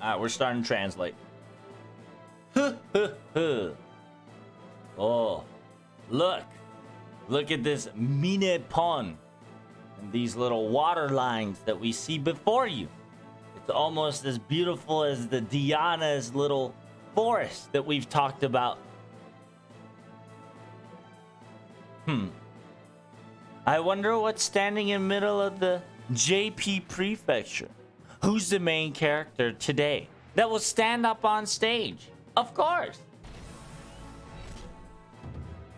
Alright, we're starting to translate. Oh, look. Look at this mine pond. And these little water lines that we see before you. It's almost as beautiful as the Diana's little forest that we've talked about. I wonder what's standing in the middle of the JP Prefecture. Who's the main character today that will stand up on stage? Of course.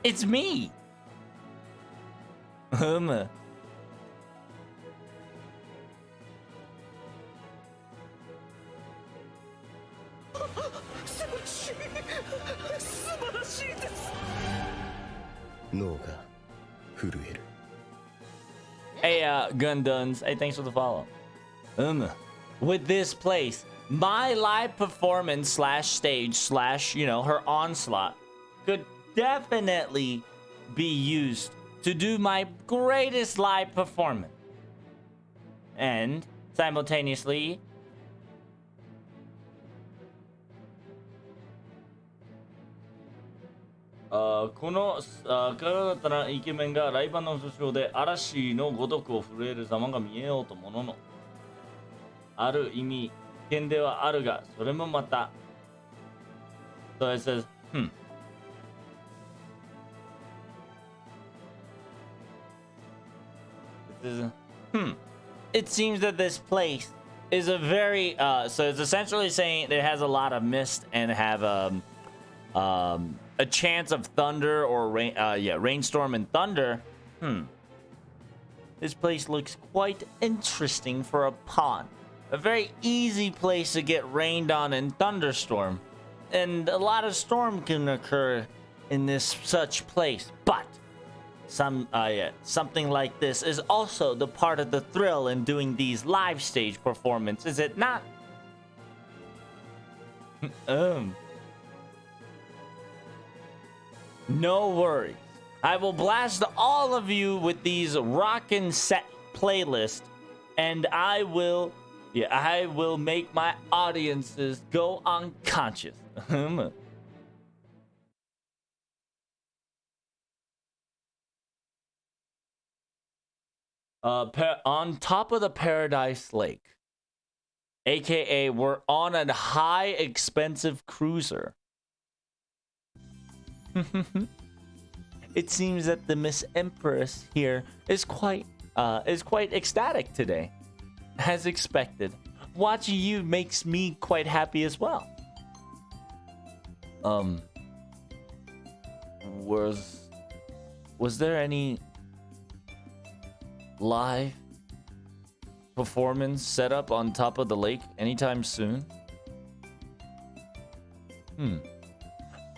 It's me. Hey, Gunduns. Hey, thanks for the follow. With this place, my live performance slash stage slash, you know, her onslaught could definitely be used to do my greatest live performance. And simultaneously,この方々のイケメンがライバーの訴訟で嵐のごとくを震える様が見えようとものの、ある意味危険ではあるが、それもまた。So it says, It seems that this place is a very so it's essentially saying it has a lot of mist and have a chance of thunder or rain, rainstorm and thunder. This place looks quite interesting for a pond. A very easy place to get rained on and thunderstorm. And a lot of storm can occur in this such place. But something like this is also the part of the thrill in doing these live stage performances, is it not? No worries. I will blast all of you with these rockin' set playlists, and I will make my audiences go unconscious. On top of the Paradise Lake, aka we're on a high expensive cruiser. It seems that the Miss Empress here is quite ecstatic today, as expected. Watching you makes me quite happy as well. Was there any live performance set up on top of the lake anytime soon?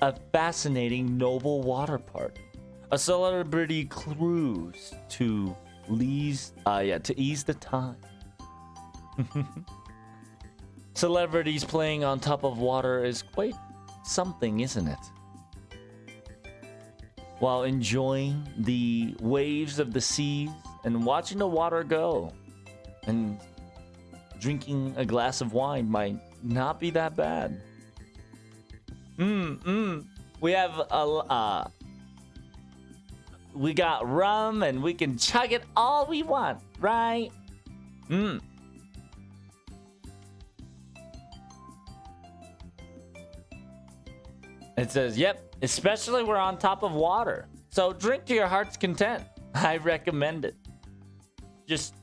A fascinating noble water park. A celebrity cruise to ease the time. Celebrities playing on top of water is quite something, isn't it? While enjoying the waves of the seas and watching the water go, and drinking a glass of wine might not be that bad. We have we got rum and we can chug it all we want, right? It says, yep, especially we're on top of water. So drink to your heart's content. I recommend it. Just,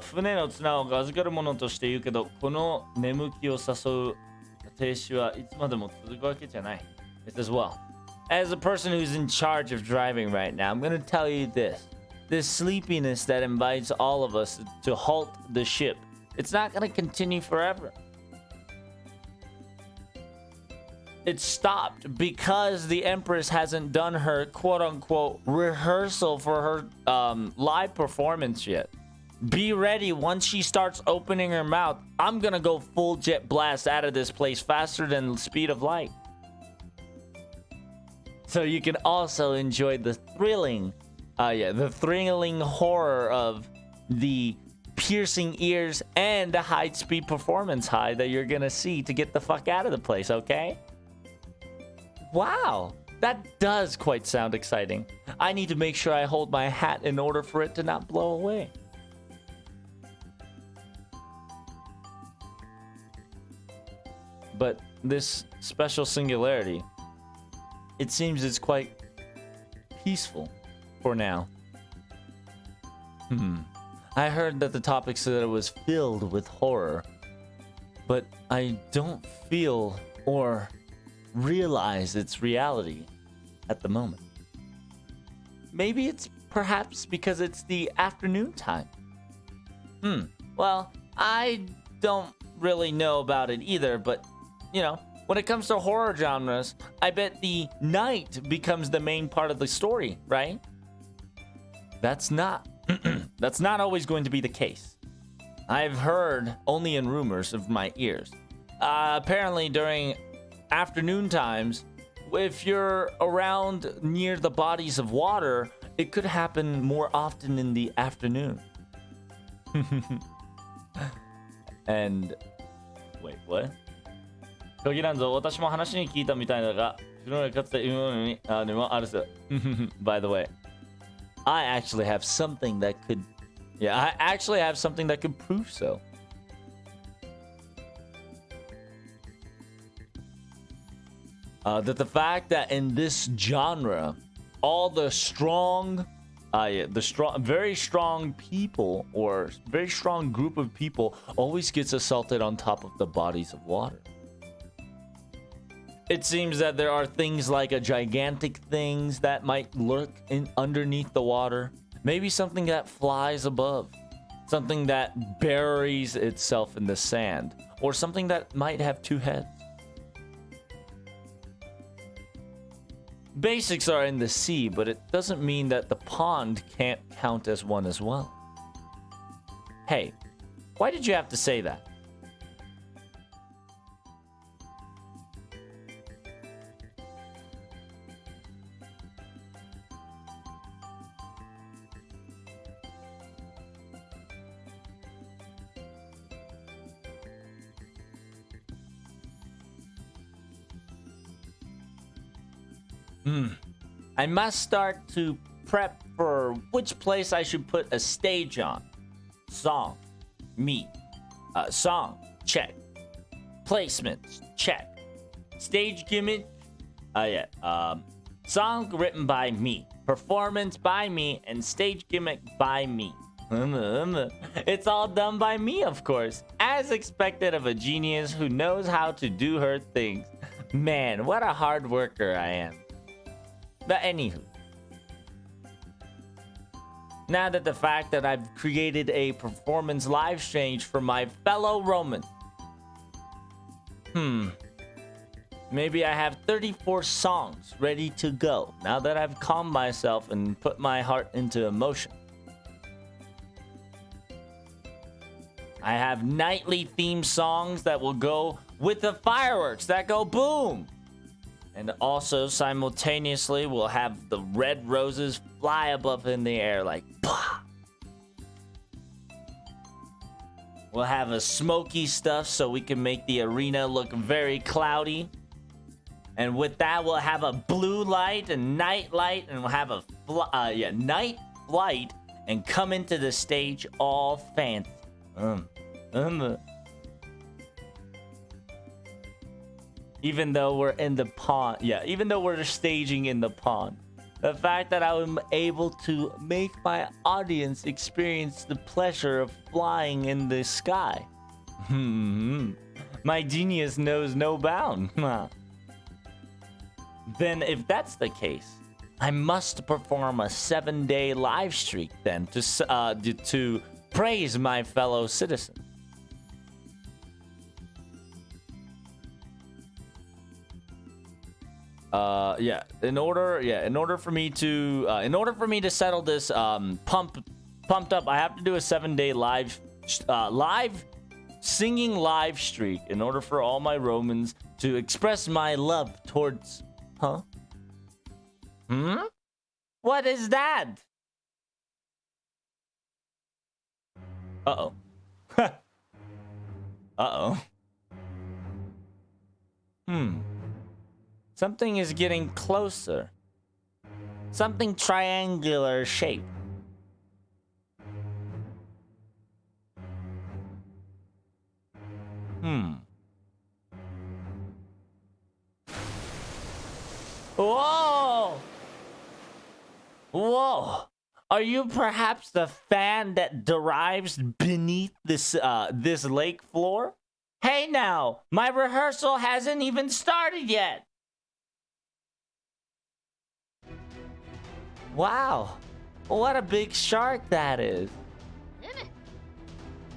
船の綱を預かるものとして言うけど、この眠気を誘う停止はいつまでも続くわけじゃない。It says, well, as a person who's in charge of driving right now, I'm going to tell you this. This sleepiness that invites all of us to halt the ship, it's not going to continue forever. It stopped because the Empress hasn't done her quote-unquote rehearsal for her live performance yet. Be ready. Once she starts opening her mouth, I'm gonna go full jet blast out of this place faster than the speed of light. So you can also enjoy the thrilling horror of the piercing ears and the high speed performance high that you're gonna see to get the fuck out of the place, okay? Wow, that does quite sound exciting. I need to make sure I hold my hat in order for it to not blow away. But this special singularity, it seems it's quite peaceful for now. I heard that the topic said it was filled with horror, but I don't feel or realize its reality at the moment. Maybe it's perhaps because it's the afternoon time. Well, I don't really know about it either, but you know, when it comes to horror genres, I bet the night becomes the main part of the story, right? That's not always going to be the case. I've heard only in rumors of my ears. Apparently during afternoon times, if you're around near the bodies of water, it could happen more often in the afternoon. And wait, what? 鍵なんぞ私も話に聞いたみたいだが、かつて今までにでもあるさ。By the way, I actually have something that could prove so. That the fact that in this genre, all the very strong people or very strong group of people always gets assaulted on top of the bodies of water. It seems that there are things like a gigantic things that might lurk underneath the water. Maybe something that flies above. Something that buries itself in the sand. Or something that might have two heads. Basics are in the sea, but it doesn't mean that the pond can't count as one as well. Hey, why did you have to say that? I must start to prep for which place I should put a stage on. Song, me. Song, check. Placements, check. Stage gimmick, song written by me. Performance by me, and stage gimmick by me. It's all done by me, of course. As expected of a genius who knows how to do her things. Man, what a hard worker I am. But anywho, now that the fact that I've created a performance live stream for my fellow Roman, maybe I have 34 songs ready to go now that I've calmed myself and put my heart into emotion. I have nightly themed songs that will go with the fireworks that go boom. And also, simultaneously, we'll have the red roses fly above in the air like, bah! We'll have a smoky stuff so we can make the arena look very cloudy. And with that, we'll have a blue light and night light, and we'll have a night light and come into the stage all fancy. Even though we're in the pond, even though we're staging in the pond, the fact that I'm able to make my audience experience the pleasure of flying in the sky. My genius knows no bound. Then if that's the case, I must perform a 7-day live streak then to praise my fellow citizens. In order for me to settle this pumped up, I have to do a 7-day live singing live streak in order for all my Romans to express my love towards Hmm? What is that? Uh-oh. Uh-oh. Something is getting closer. Something triangular shape. Whoa! Whoa! Are you perhaps the fan that derives beneath this lake floor? Hey now, my rehearsal hasn't even started yet. Wow, what a big shark that is.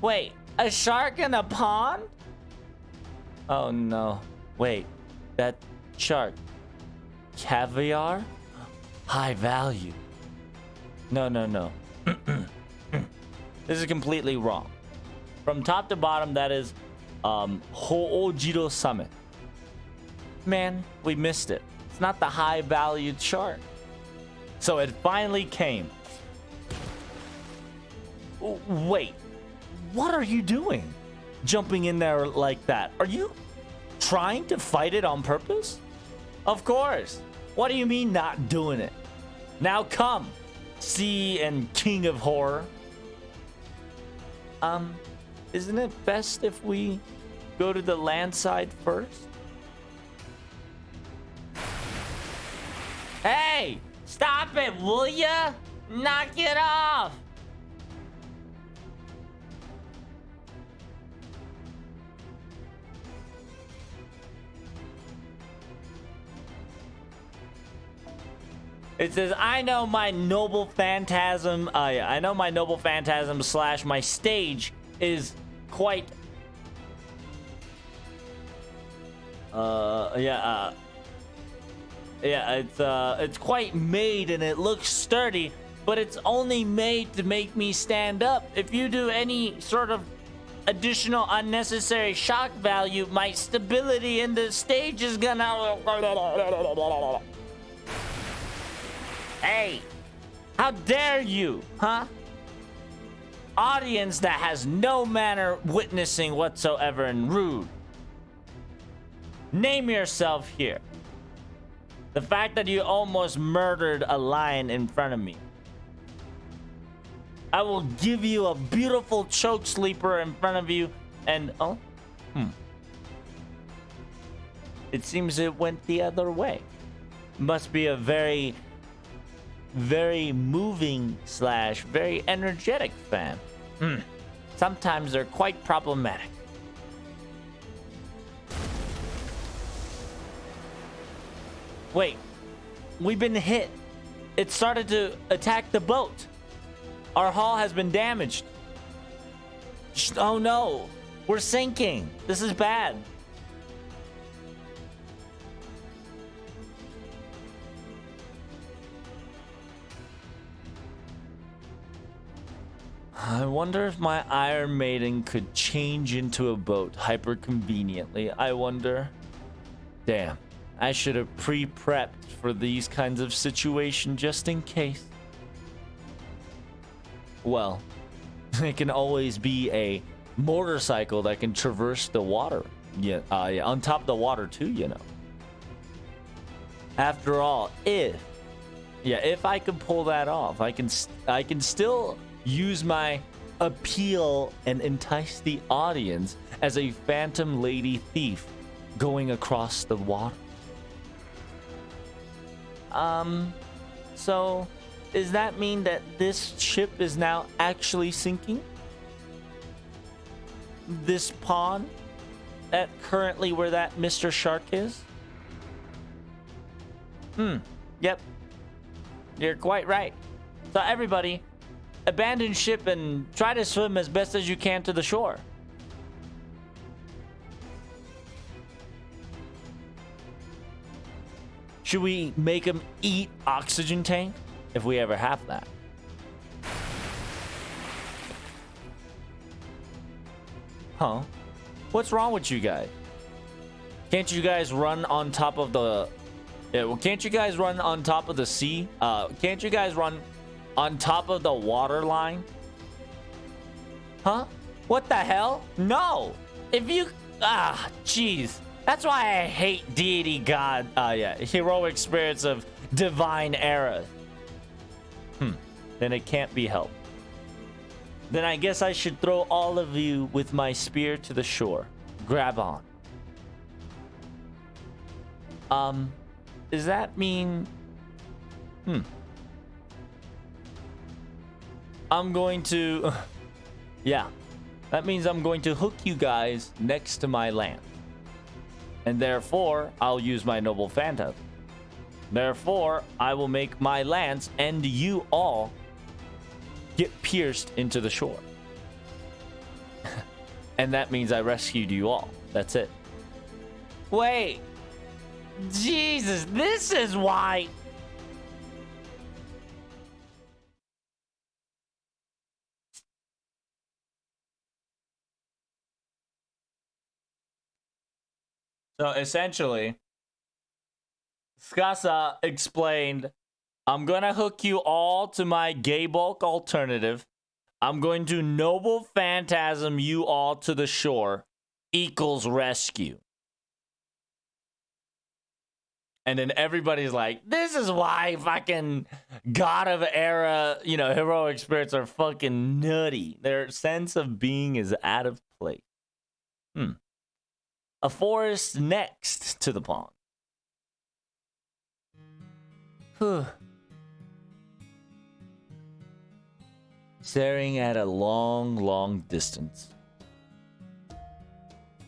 Wait, a shark in a pond? Oh no, wait, that shark, caviar? High value. No. This is completely wrong. From top to bottom, that is Ho'ojiro Summit. Man, we missed it. It's not the high valued shark. So it finally came. Wait, what are you doing? Jumping in there like that? Are you trying to fight it on purpose? Of course. What do you mean not doing it? Now come, Sea and King of Horror. Isn't it best if we go to the land side first? Hey, stop it, will ya? Knock it off. It says, I know my noble phantasm. I know my noble phantasm / my stage is quite. It's quite made and it looks sturdy, but it's only made to make me stand up. If you do any sort of additional unnecessary shock value, my stability in the stage is gonna. Hey, how dare you, huh? Audience that has no manner witnessing whatsoever and rude. Name yourself here. The fact that you almost murdered a lion in front of me. I will give you a beautiful choke sleeper in front of you and It seems it went the other way. Must be a very moving / very energetic fan. Sometimes they're quite problematic. Wait, we've been hit. It started to attack the boat. Our hull has been damaged. Oh no, we're sinking. This is bad. I wonder if my Iron Maiden could change into a boat hyper conveniently. I wonder. Damn, I should have pre-prepped for these kinds of situations just in case. Well, it can always be a motorcycle that can traverse the water. Yeah, on top of the water too, you know. After all, if I can pull that off, I can still use my appeal and entice the audience as a phantom lady thief going across the water. So does that mean that this ship is now actually sinking? This pond at currently where that Mr. Shark is? Yep. You're quite right. So everybody, abandon ship and try to swim as best as you can to the shore. Should we make him eat oxygen tank? If we ever have that. Huh? What's wrong with you guys? Can't you guys run on top of the Yeah, well, can't you guys run on top of the sea? Can't you guys run on top of the water line? Huh? What the hell? No! If you... jeez. That's why I hate deity god... yeah. Heroic spirits of divine era. Then it can't be helped. Then I guess I should throw all of you with my spear to the shore. Grab on. Does that mean... I'm going to... yeah. That means I'm going to hook you guys next to my land. And therefore, I'll use my noble phantom. Therefore, I will make my lance and you all get pierced into the shore. And that means I rescued you all. That's it. Wait. Jesus, this is why... So essentially, Skasa explained, I'm gonna hook you all to my gay bulk alternative. I'm going to noble phantasm you all to the shore equals rescue. And then everybody's like, this is why fucking God of Era, you know, heroic spirits are fucking nutty. Their sense of being is out of place. A forest next to the pond. Staring at a long, long distance.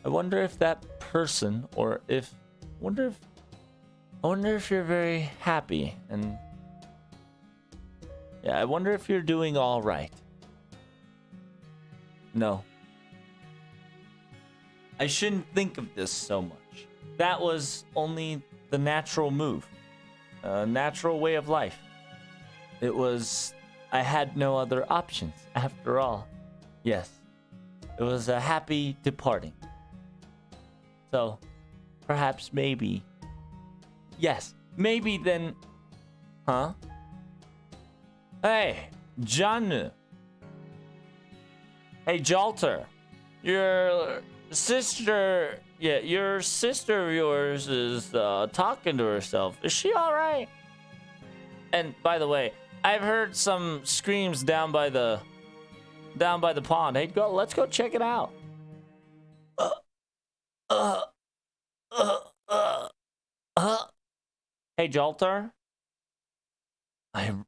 I wonder if that person, or if... I wonder if you're very happy, and... yeah, I wonder if you're doing all right. No. I shouldn't think of this so much. That was only the natural move. A natural way of life. It was... I had no other options, after all. Yes. It was a happy departing. So, perhaps maybe... yes, maybe then... huh? Hey, Janu. Hey, Jalter. Your sister... yeah, your sister of yours is talking to herself. Is she alright? And, by the way, I've heard some screams down by the pond. Hey, let's go check it out. Hey, Jaltar. I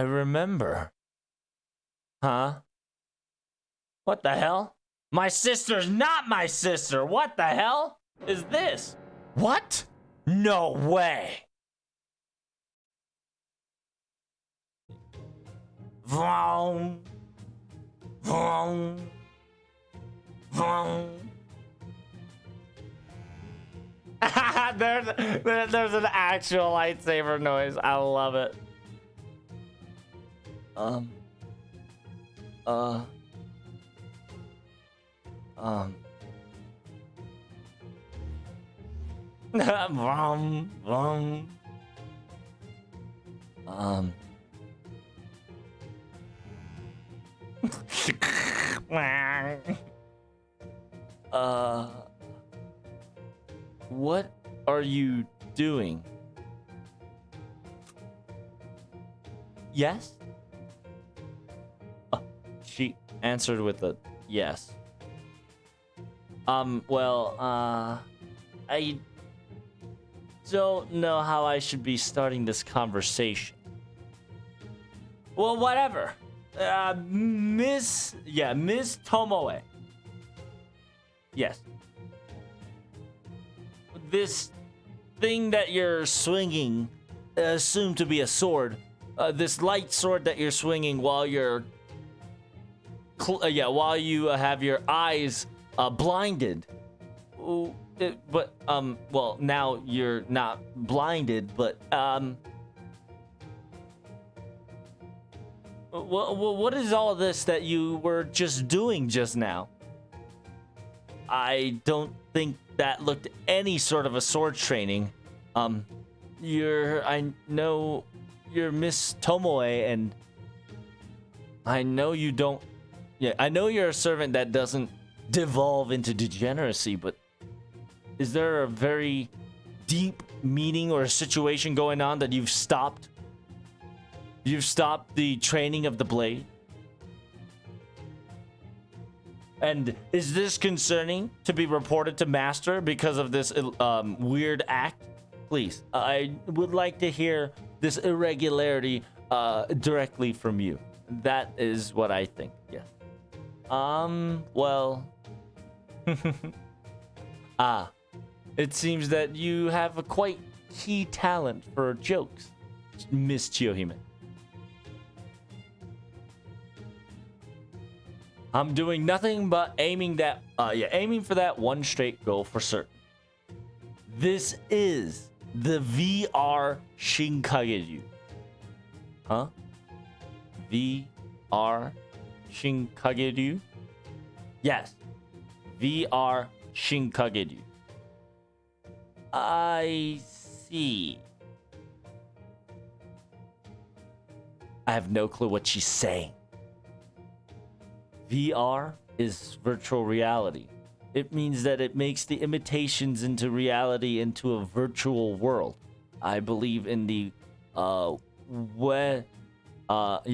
remember. Huh? What the hell? My sister's not my sister. What the hell is this? What? No way. Vroom. Vroom. Vroom. there's an actual lightsaber noise. I love it. Vroom, vroom. What are you doing? Yes? She answered with a yes. Well, I don't know how I should be starting this conversation. Well, whatever. Miss Tomoe. Yes. This thing that you're swinging, assumed to be a sword, this light sword that you're swinging while you're, while you have your eyes blinded. Well, now you're not blinded, but what is all this that you were just doing just now? I don't think that looked any sort of a sword training. I know you're Miss Tomoe, and I know you don't. Yeah, I know you're a servant that doesn't devolve into degeneracy, but is there a very deep meaning or a situation going on that you've stopped? You've stopped the training of the blade? And is this concerning to be reported to Master because of this weird act? Please, I would like to hear this irregularity directly from you. That is what I think, yes. Well... it seems that you have a quite key talent for jokes, Miss Chiyohime. I'm doing nothing but aiming for that one straight goal for certain. This is the VR Shinkageryu. Huh? VR Shinkageryu? Yes. VR Shinkageryu. I see. I have no clue what she's saying. VR is virtual reality. It means that it makes the imitations into reality into a virtual world. I believe in the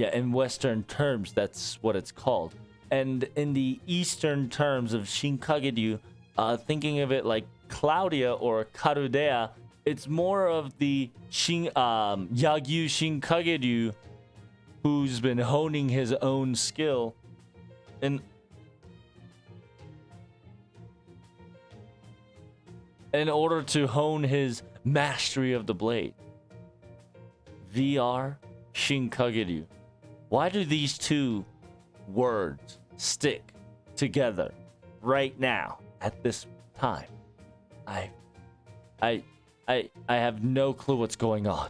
in Western terms, that's what it's called. And in the Eastern terms of Shinkageryu, thinking of it like Claudia or Karudea, it's more of the Yagyu Shinkageryu who's been honing his own skill in order to hone his mastery of the blade. VR Shinkageryu. Why do these two words stick together right now at this time? I have no clue what's going on.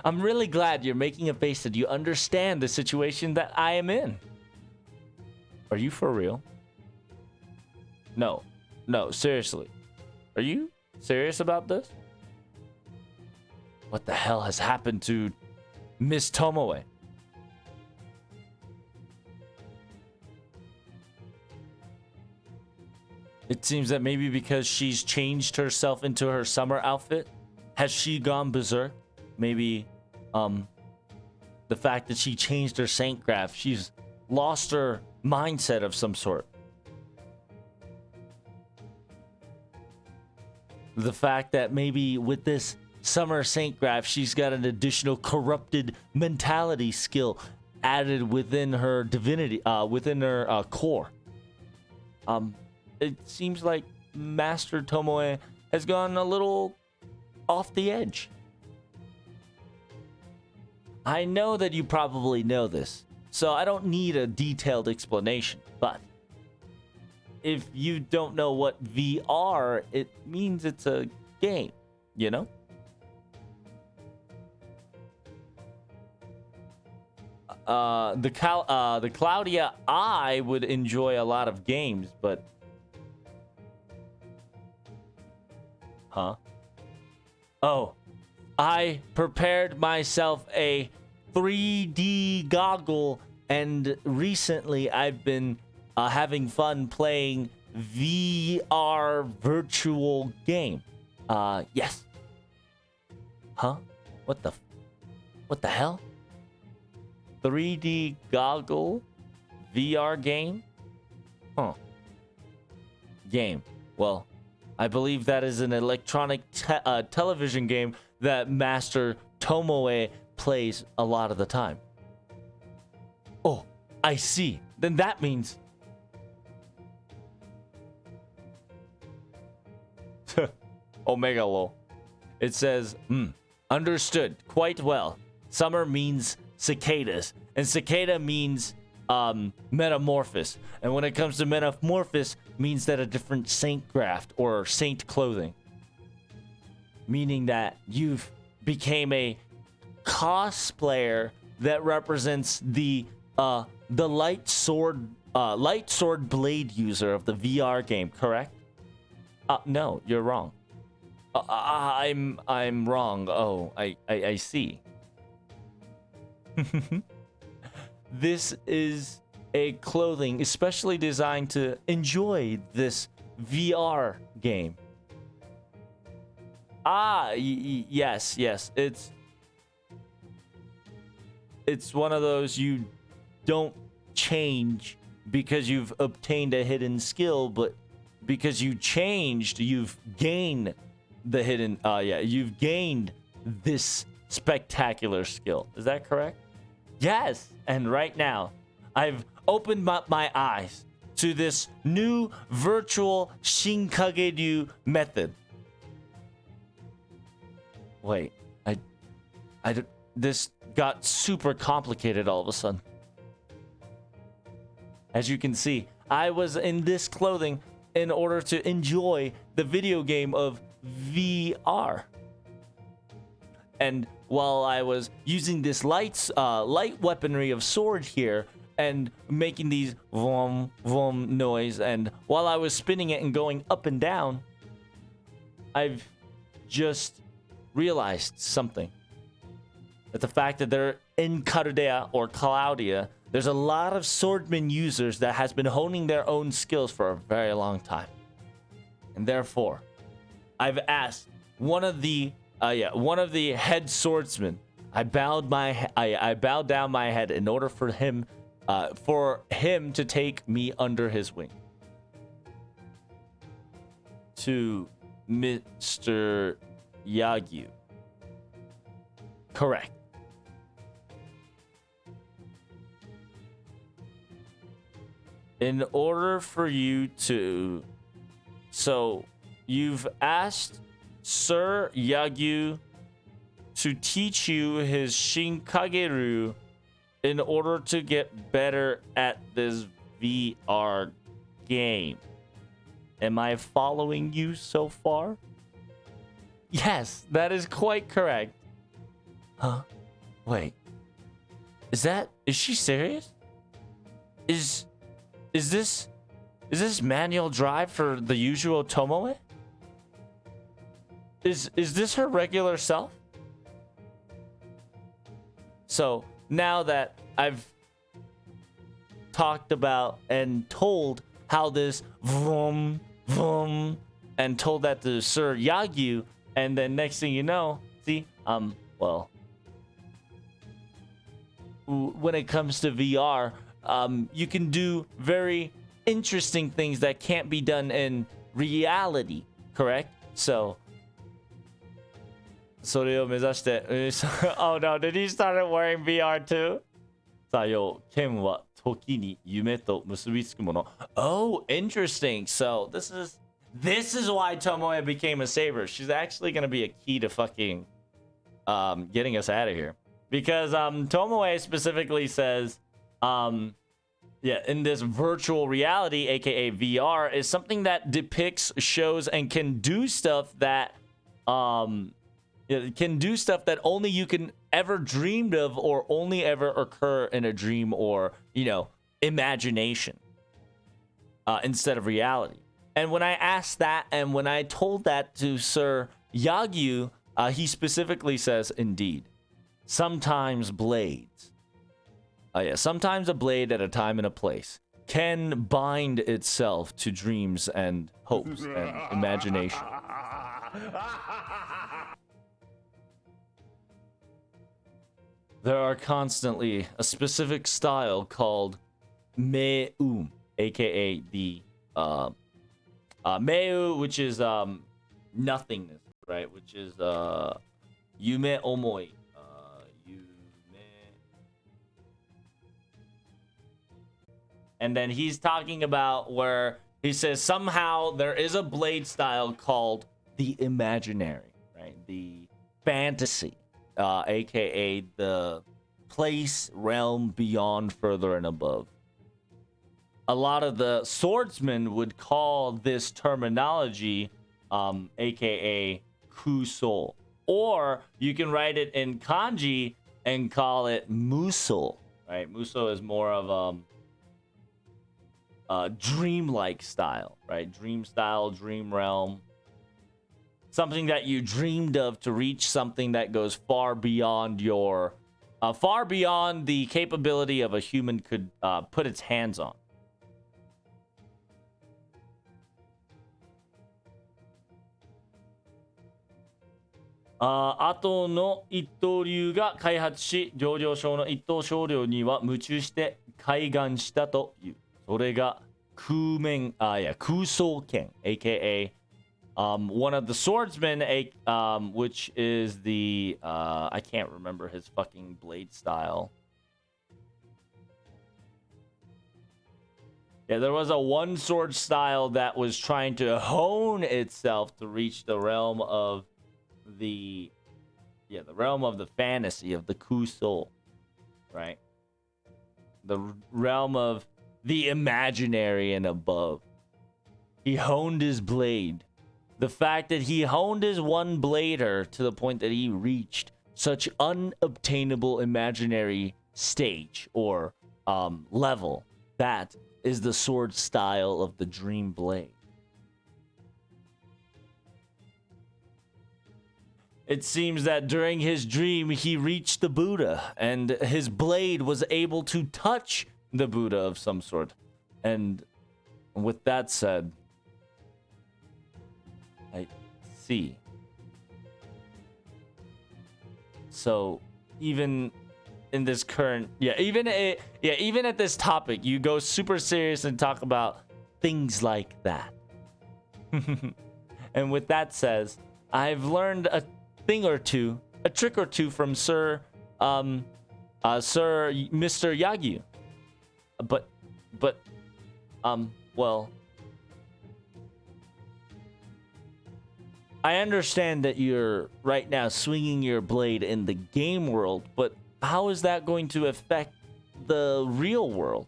I'm really glad you're making a face that you understand the situation that I am in. Are you for real? No, seriously. Are you serious about this? What the hell has happened to Miss Tomoe? It seems that maybe because she's changed herself into her summer outfit, has she gone berserk? Maybe the fact that she changed her Saint Graph, she's lost her mindset of some sort. The fact that maybe with this summer Saint Graph, she's got an additional corrupted mentality skill added within her divinity, within her core. It seems like Master Tomoe has gone a little off the edge. I know that you probably know this, so I don't need a detailed explanation, but if you don't know what VR, it means it's a game, you know? The Claudia, I would enjoy a lot of games, but... Huh? Oh, I prepared myself a 3D goggle, and recently I've been having fun playing VR virtual game. Yes. Huh? What the hell? 3D goggle VR game? Huh. Game. Well, I believe that is an electronic television game that Master Tomoe plays a lot of the time. Oh, I see. Then that means... Omega lol. It says, understood. Quite well. Summer means cicadas, and cicada means metamorphosis. And when it comes to metamorphosis, means that a different saint graft or saint clothing. Meaning that you've became a cosplayer that represents the light sword light sword blade user of the VR game, correct? No, you're wrong. I'm wrong. Oh, I see. This is a clothing especially designed to enjoy this VR game. Yes. It's one of those you don't change because you've obtained a hidden skill, but because you changed, you've gained the hidden you've gained this spectacular skill. Is that correct? Yes. And right now, I've opened up my eyes to this new virtual Shinkage-ryu method. Wait, this got super complicated all of a sudden. As you can see, I was in this clothing in order to enjoy the video game of VR. And while I was using this light weaponry of sword here and making these vroom vroom noise, and while I was spinning it and going up and down, I've just realized something. That the fact that they're in Caldea or Claudia, there's a lot of swordman users that has been honing their own skills for a very long time. And therefore, I've asked one of the head swordsmen. I bowed down my head in order for him to take me under his wing. To Mr. Yagyu. Correct. In order for you to... So, you've asked Sir Yagyu to teach you his Shinkageru in order to get better at this VR game. Am I following you so far? Yes, that is quite correct. Huh? Wait. Is she serious? Is this manual drive for the usual Tomoe? Is this her regular self? So now that I've talked about and told how this vroom vroom and told that to Sir Yagyu, and then next thing you know, see, well, when it comes to VR, you can do very interesting things that can't be done in reality, correct? So, それを目指して Oh no, did he start wearing VR too? さよ、剣は時に夢と結びつくもの. Oh, interesting. So this is why Tomoe became a saber. She's actually gonna be a key to fucking getting us out of here. Because Tomoe specifically says in this virtual reality, aka VR, is something that depicts, shows, and can do stuff that only you can ever dreamed of, or only ever occur in a dream or, imagination instead of reality. And when I asked that, and when I told that to Sir Yagyu, he specifically says, indeed, sometimes blades, sometimes a blade at a time and a place can bind itself to dreams and hopes and imagination. There are constantly a specific style called Meu, aka the Meu, which is nothingness, right? Which is Yume Omoi. And then he's talking about where he says somehow there is a blade style called the imaginary, right? The fantasy, aka the place, realm beyond, further, and above. A lot of the swordsmen would call this terminology, aka kuso. Or you can write it in kanji and call it muso, right? Muso is more of dreamlike style, right? Dream style, dream realm. Something that you dreamed of to reach something that goes far beyond your, far beyond the capability of a human could put its hands on. 後の一刀流が開発し、上場症の一刀少量には夢中して開眼したという。それが空想剣 aka one of the swordsmen, which is the I can't remember his fucking blade style. Yeah, there was a one sword style that was trying to hone itself to reach the realm of the realm of the fantasy of the Kuso, right? The realm of the imaginary and above. He honed his blade. The fact that he honed his one blader to the point that he reached such unobtainable imaginary stage or level, that is the sword style of the Dream Blade. It seems that during his dream, he reached the Buddha, and his blade was able to touch the Buddha of some sort. And with that said, I see. So, even in this current, even at this topic, you go super serious and talk about things like that. And with that says, I've learned a thing or two, a trick or two from Mr. Yagyu. But, well, I understand that you're right now swinging your blade in the game world, but how is that going to affect the real world?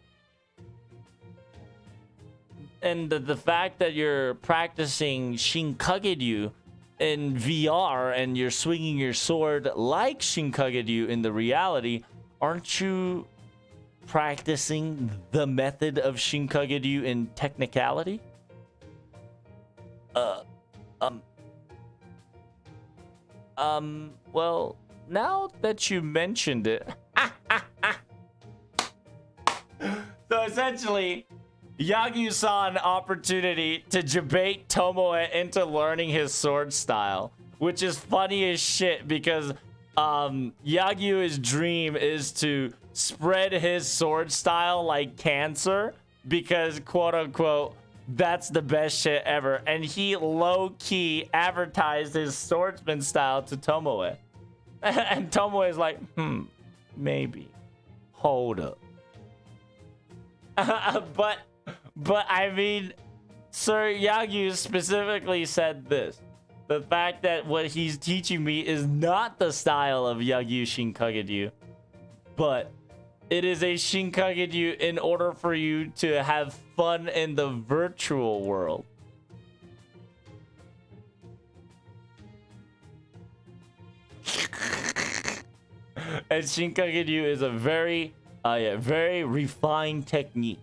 And the fact that you're practicing Shinkaguryu in VR and you're swinging your sword like Shinkaguryu in the reality, aren't you practicing the method of Shinkaguryu in technicality? Well, now that you mentioned it. So essentially, Yagyu saw an opportunity to debate Tomoe into learning his sword style, which is funny as shit because Yagyu's dream is to spread his sword style like cancer because, quote unquote, that's the best shit ever. And he low-key advertised his swordsman style to Tomoe. And Tomoe is like, maybe. Hold up. But I mean, Sir Yagyu specifically said this. The fact that what he's teaching me is not the style of Yagyu Shinkaguryu, but it is a Shinkaguryu in order for you to have fun in the virtual world. And Shinkaguryu is a very refined technique.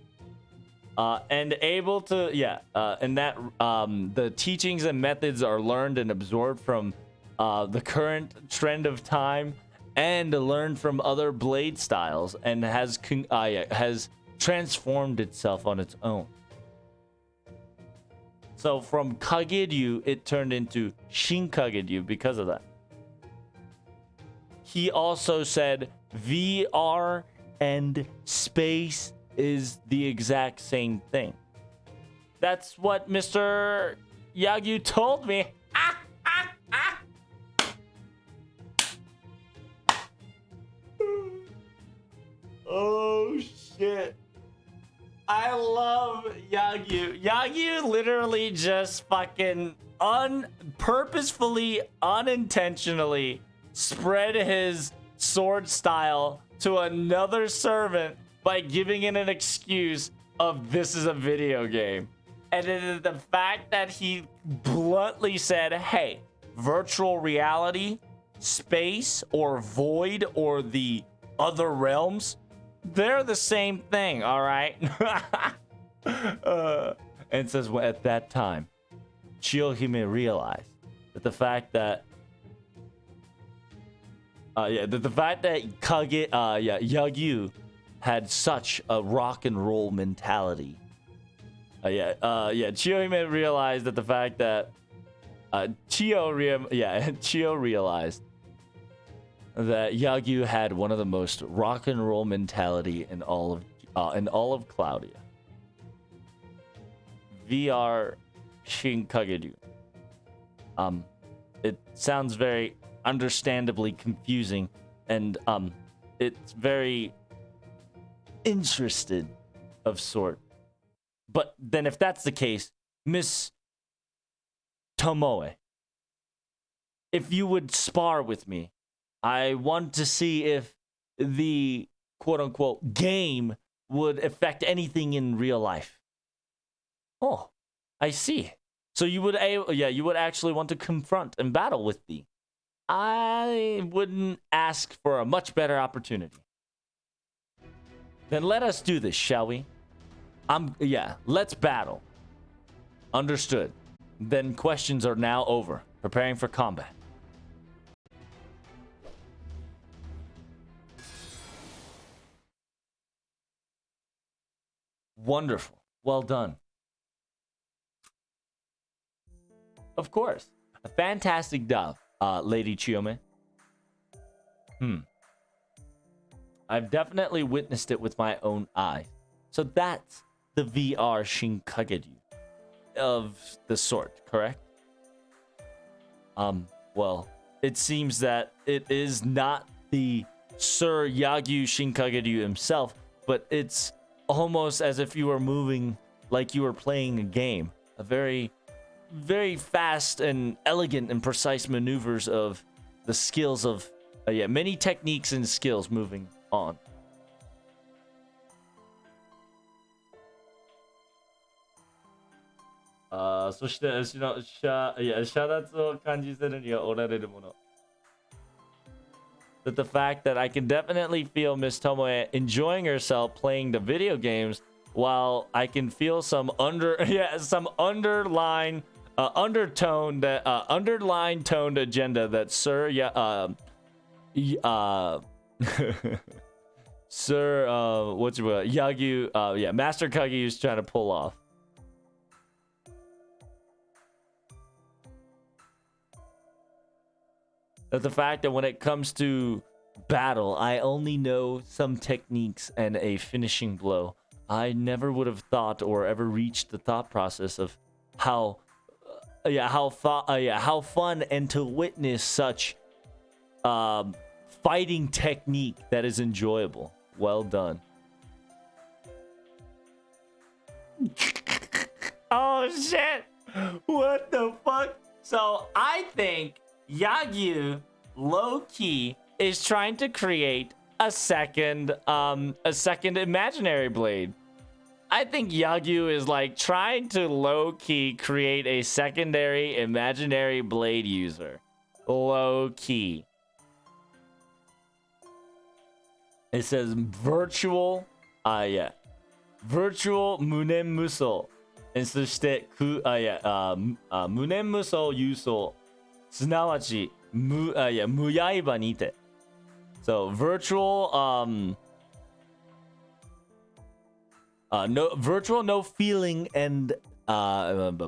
And able to, and that the teachings and methods are learned and absorbed from the current trend of time and learned from other blade styles and has transformed itself on its own. So from Kaguryu, it turned into Shinkaguryu because of that. He also said VR and space is the exact same thing. That's what Mr. Yagyu told me. Oh shit. I love Yagyu. Yagyu literally just fucking purposefully, unintentionally spread his sword style to another servant by giving it an excuse of this is a video game. And it is the fact that he bluntly said, hey, virtual reality, space, or void, or the other realms, they're the same thing, all right? And it says, well, at that time, Chiyohime realized that the fact that Yagyu had such a rock and roll mentality. Chiyohime realized that the fact that Chiyo realized that Yagyu had one of the most rock and roll mentality in all of Cloudia. VR Shinkageru. It sounds very understandably confusing, and it's very interested of sort. But then if that's the case, Miss Tomoe, if you would spar with me, I want to see if the quote-unquote game would affect anything in real life. Oh, I see. So you would actually want to confront and battle with me. I wouldn't ask for a much better opportunity. Then let us do this, shall we? Let's battle. Understood. Then questions are now over. Preparing for combat. Wonderful. Well done. Of course. A fantastic job, Lady Chiyome. I've definitely witnessed it with my own eye. So that's the VR Shinkageru of the sort, correct? Well, it seems that it is not the Sir Yagyu Shinkageru himself, but it's almost as if you were moving like you were playing a game. A very, very fast and elegant and precise maneuvers of the skills of, many techniques and skills moving on. That the fact that I can definitely feel Miss Tomoe enjoying herself playing the video games, while I can feel some underlined toned agenda that Sir Yagyu, Master Kage is trying to pull off. That the fact that when it comes to battle, I only know some techniques and a finishing blow. I never would have thought or ever reached the thought process of how fun and to witness such fighting technique that is enjoyable. Well done. Oh shit! What the fuck? So I think Yagyu low-key is trying to create a second imaginary blade. I think Yagyu is like trying to low-key create a secondary imaginary blade user. Low-key. It says virtual Munen Muso. And そしてMunen Muso 輸送すなわち無刃にて So virtual no feeling and I don't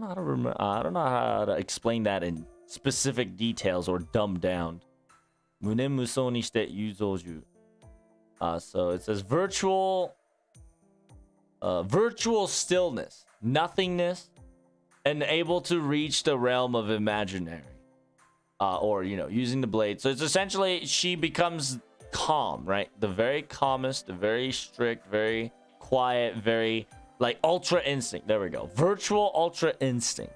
know how to remember. I don't know how to explain that in specific details or dumbed down. Munen muso ni shite yuzoju. So it says virtual stillness, nothingness, and able to reach the realm of imaginary. Or, using the blade. So it's essentially, she becomes calm, right? The very calmest, the very strict, very quiet, very, like, ultra instinct. There we go. Virtual ultra instinct.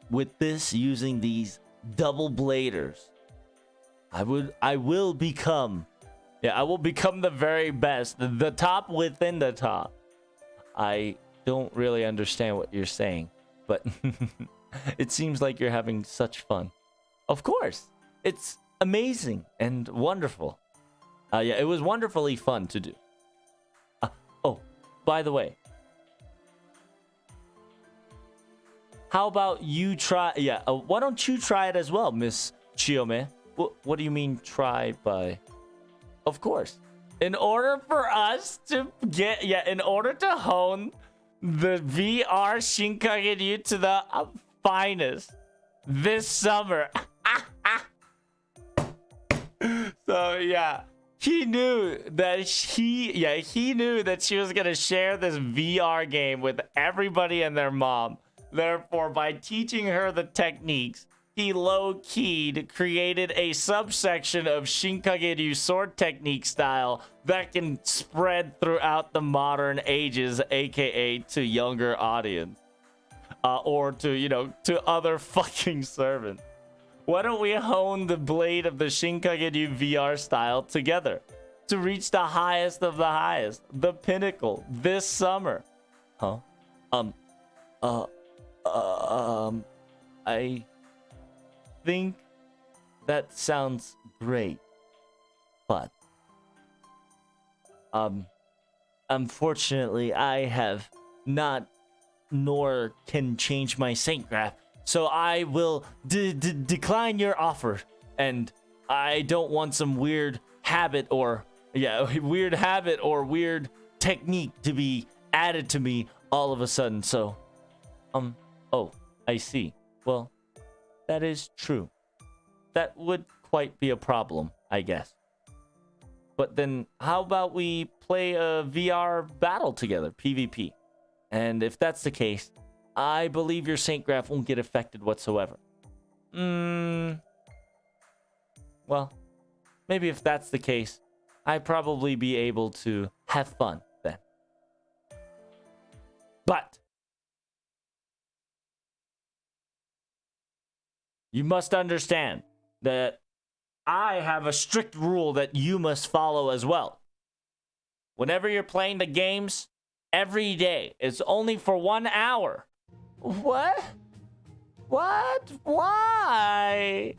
With this, using these double bladers, I will become the very best. The top within the top. I don't really understand what you're saying, but it seems like you're having such fun. Of course. It's amazing and wonderful. It was wonderfully fun to do. Oh, by the way, how about you try? Yeah, why don't you try it as well, Miss Chiome? What do you mean try by? Of course. In order for us to get, in order to hone the VR Shinkage to the finest this summer. So yeah, he knew that he knew that she was gonna share this VR game with everybody and their mom. Therefore, by teaching her the techniques, he low-keyed created a subsection of Shinkage-ryu sword technique style that can spread throughout the modern ages, aka to younger audience. Or to, to other fucking servants. Why don't we hone the blade of the Shinkage-ryu VR style together to reach the highest of the highest, the pinnacle, this summer? Huh? I think that sounds great, but unfortunately, I have not nor can change my Saint Graph, so I will decline your offer. And I don't want some weird habit or weird technique to be added to me all of a sudden. So, oh, I see. Well, that is true. That would quite be a problem, I guess. But then, how about we play a VR battle together, PvP? And if that's the case, I believe your Saint Graph won't get affected whatsoever. Well, maybe if that's the case, I'd probably be able to have fun then. But you must understand that I have a strict rule that you must follow as well. Whenever you're playing the games, every day, it's only for 1 hour. What? Why?